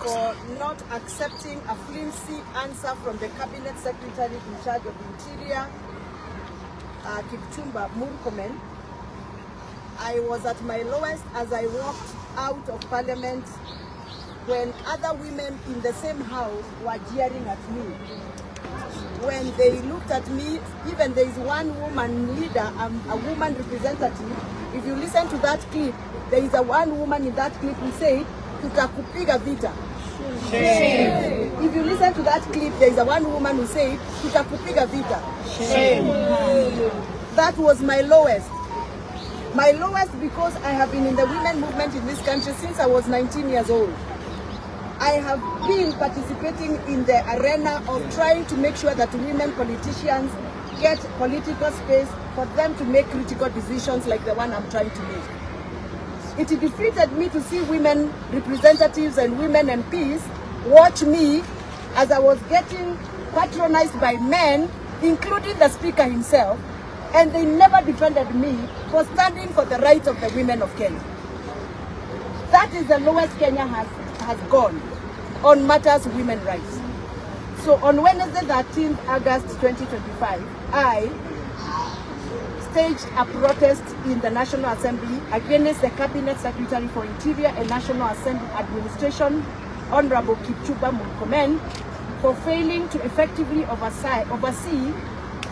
for not accepting a flimsy answer from the Cabinet Secretary in charge of Interior, Kipchumba Murkomen. I was at my lowest as I walked out of Parliament when other women in the same house were jeering at me. When they looked at me, even there is one woman leader, a woman representative. If you listen to that clip, there is one woman in that clip who said, "Tutakupiga vita." Shame. If you listen to that clip, there is one woman who said, "Tutakupiga vita." Shame. That was my lowest. My lowest because I have been in the women movement in this country since I was 19 years old. I have been participating in the arena of trying to make sure that women politicians get political space for them to make critical decisions like the one I'm trying to make. It defeated me to see women representatives and women MPs watch me as I was getting patronized by men, including the speaker himself, and they never defended me for standing for the rights of the women of Kenya. That is the lowest Kenya has gone on matters of women rights. So on Wednesday, 13th August 2025, I staged a protest in the National Assembly against the Cabinet Secretary for Interior and National Assembly Administration, Honorable Kipchumba Murkomen, for failing to effectively oversee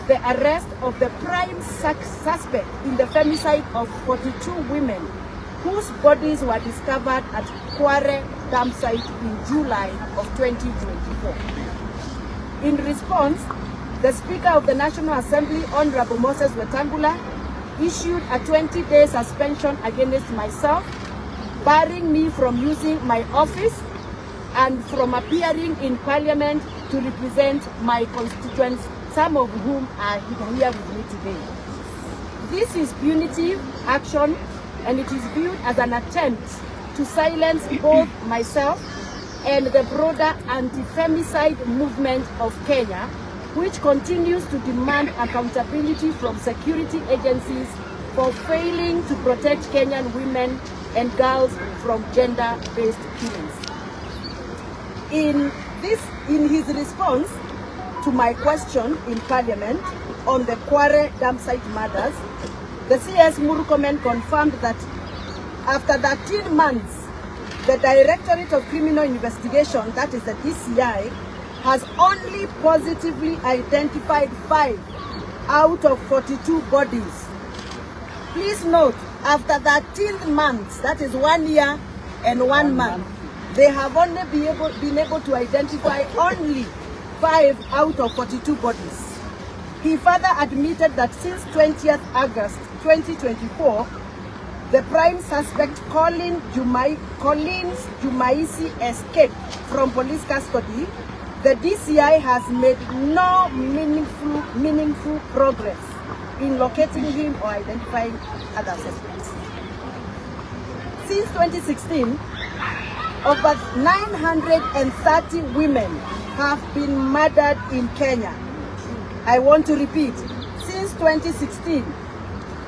the arrest of the prime suspect in the femicide of 42 women whose bodies were discovered at Kware dam site in July of 2024. In response, the Speaker of the National Assembly, Honorable Moses Wetangula, issued a 20-day suspension against myself, barring me from using my office and from appearing in Parliament to represent my constituents, some of whom are here with me today. This is punitive action, and it is viewed as an attempt to silence both myself and the broader anti-femicide movement of Kenya, which continues to demand accountability from security agencies for failing to protect Kenyan women and girls from gender-based killings. In his response to my question in Parliament on the Kware dam site murders, the CS Murkomen confirmed that after 13 months, the Directorate of Criminal Investigation, that is the DCI, has only positively identified 5 out of 42 bodies. Please note, after 13 months, that is 1 year and 1 month, they have only been able to identify only 5 out of 42 bodies. He further admitted that since 20th August 2024, the prime suspect Collins Jumaisi escaped from police custody. The DCI has made no meaningful progress in locating him or identifying other suspects. Since 2016, over 930 women have been murdered in Kenya. I want to repeat, since 2016,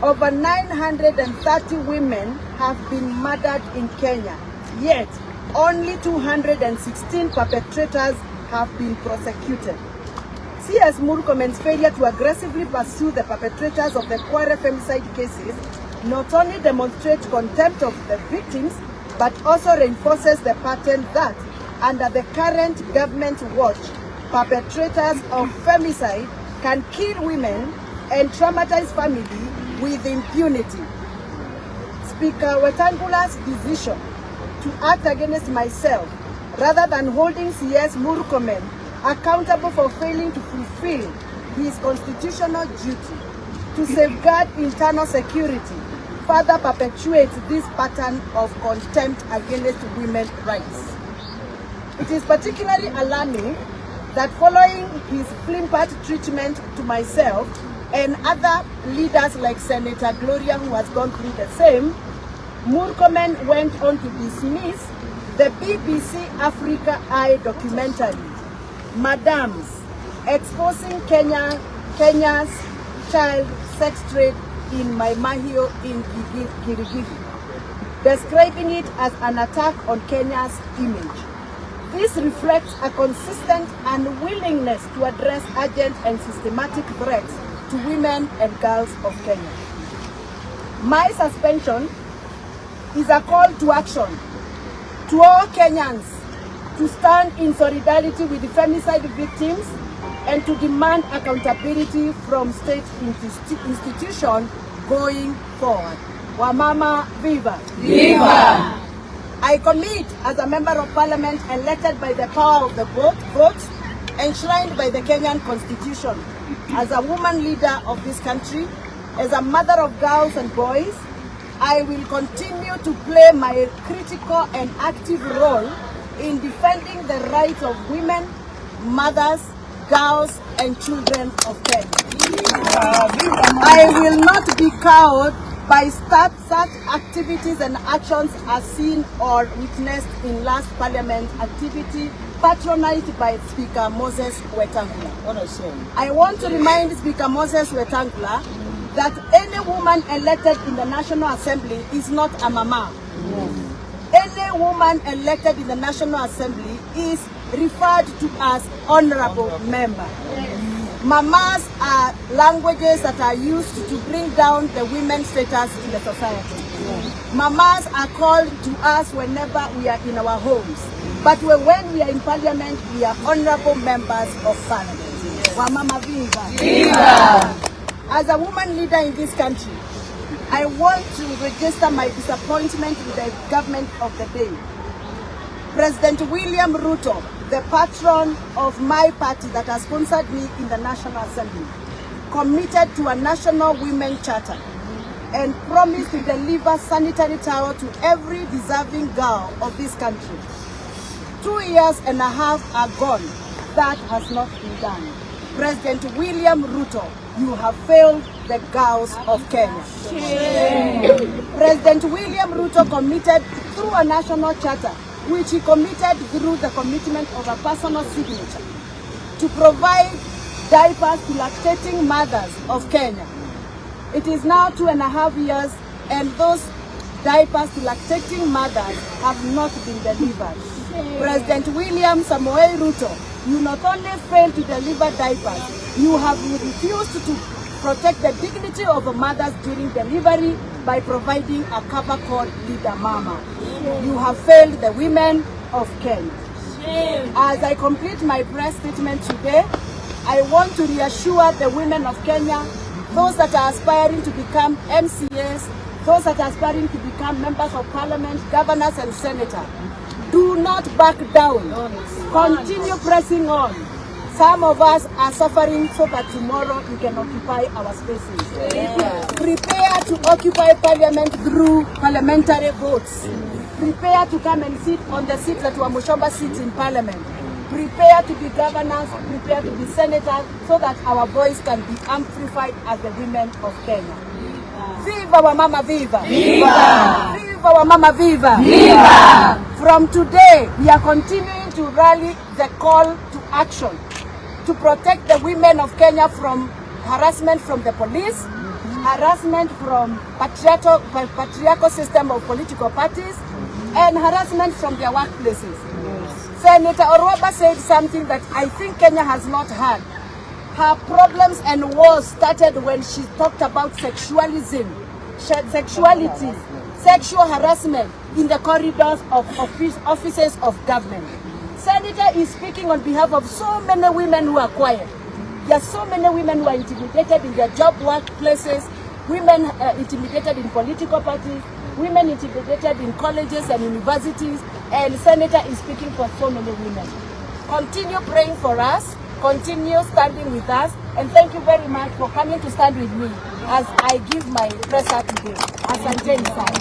over 930 women have been murdered in Kenya, yet only 216 perpetrators have been prosecuted. CS Murkomen's failure to aggressively pursue the perpetrators of the Kware femicide cases not only demonstrates contempt of the victims, but also reinforces the pattern that, under the current government watch, perpetrators of femicide can kill women and traumatize families with impunity. Speaker Wetangula's decision to act against myself rather than holding CS Murkomen accountable for failing to fulfill his constitutional duty to safeguard internal security further perpetuates this pattern of contempt against women's rights. It is particularly alarming that following his flippant treatment to myself and other leaders like Senator Gloria, who has gone through the same, Murkomen went on to dismiss the BBC Africa Eye documentary, Madams, exposing Kenya's child sex trade in Maimahio in Kirigiri, describing it as an attack on Kenya's image. This reflects a consistent unwillingness to address urgent and systematic threats to women and girls of Kenya. My suspension is a call to action to all Kenyans to stand in solidarity with the femicide victims and to demand accountability from state institutions going forward. Wamama Viva! Viva! I commit as a member of parliament elected by the power of the vote, enshrined by the Kenyan Constitution, as a woman leader of this country, as a mother of girls and boys, I will continue to play my critical and active role in defending the rights of women, mothers, girls, and children of Kenya. I will not be cowed by such activities and actions as seen or witnessed in last parliament activity patronized by Speaker Moses Wetangula. I want to remind Speaker Moses Wetangula that any woman elected in the National Assembly is not a mama. Any woman elected in the National Assembly is referred to as honorable member. Mamas are languages that are used to bring down the women's status in the society. Mamas are called to us whenever we are in our homes. But when we are in parliament, we are honorable members of parliament. Wamama Viva! Viva! As a woman leader in this country, I want to register my disappointment with the government of the day. President William Ruto, the patron of my party that has sponsored me in the National Assembly, committed to a national women charter and promised to deliver sanitary towel to every deserving girl of this country. 2 years and a half are gone. That has not been done. President William Ruto, you have failed the girls of Kenya. President William Ruto committed through a national charter, which he committed through the commitment of a personal signature, to provide diapers to lactating mothers of Kenya. It is now 2.5 years and those diapers to lactating mothers have not been delivered. President William Samoei Ruto, you not only failed to deliver diapers, you have refused to protect the dignity of mothers during delivery by providing a cover called Leader Mama. You have failed the women of Kenya. As I complete my press statement today, I want to reassure the women of Kenya, those that are aspiring to become MCAs, those that are aspiring to become members of parliament, governors and senators, do not back down. Continue pressing on. Some of us are suffering so that tomorrow we can occupy our spaces. Prepare to occupy parliament through parliamentary votes. Prepare to come and sit on the seats that Wamuchomba sits in parliament. Prepare to be governors, prepare to be senators, so that our voice can be amplified as the women of Kenya. Viva Wamama Viva! Viva! Viva Wamama Viva! Viva! From today, we are continuing to rally the call to action to protect the women of Kenya from harassment from the police, harassment from patriarchal system of political parties, and harassment from their workplaces. Senator Oroba said something that I think Kenya has not heard. Her problems and wars started when she talked about sexuality, sexual harassment in the corridors of offices of government. Senator is speaking on behalf of so many women who are quiet. There are so many women who are intimidated in their job workplaces, women intimidated in political parties, women intimidated in colleges and universities, and Senator is speaking for so many women. Continue praying for us, continue standing with us, and thank you very much for coming to stand with me as I give my press out today. Asanteni sana.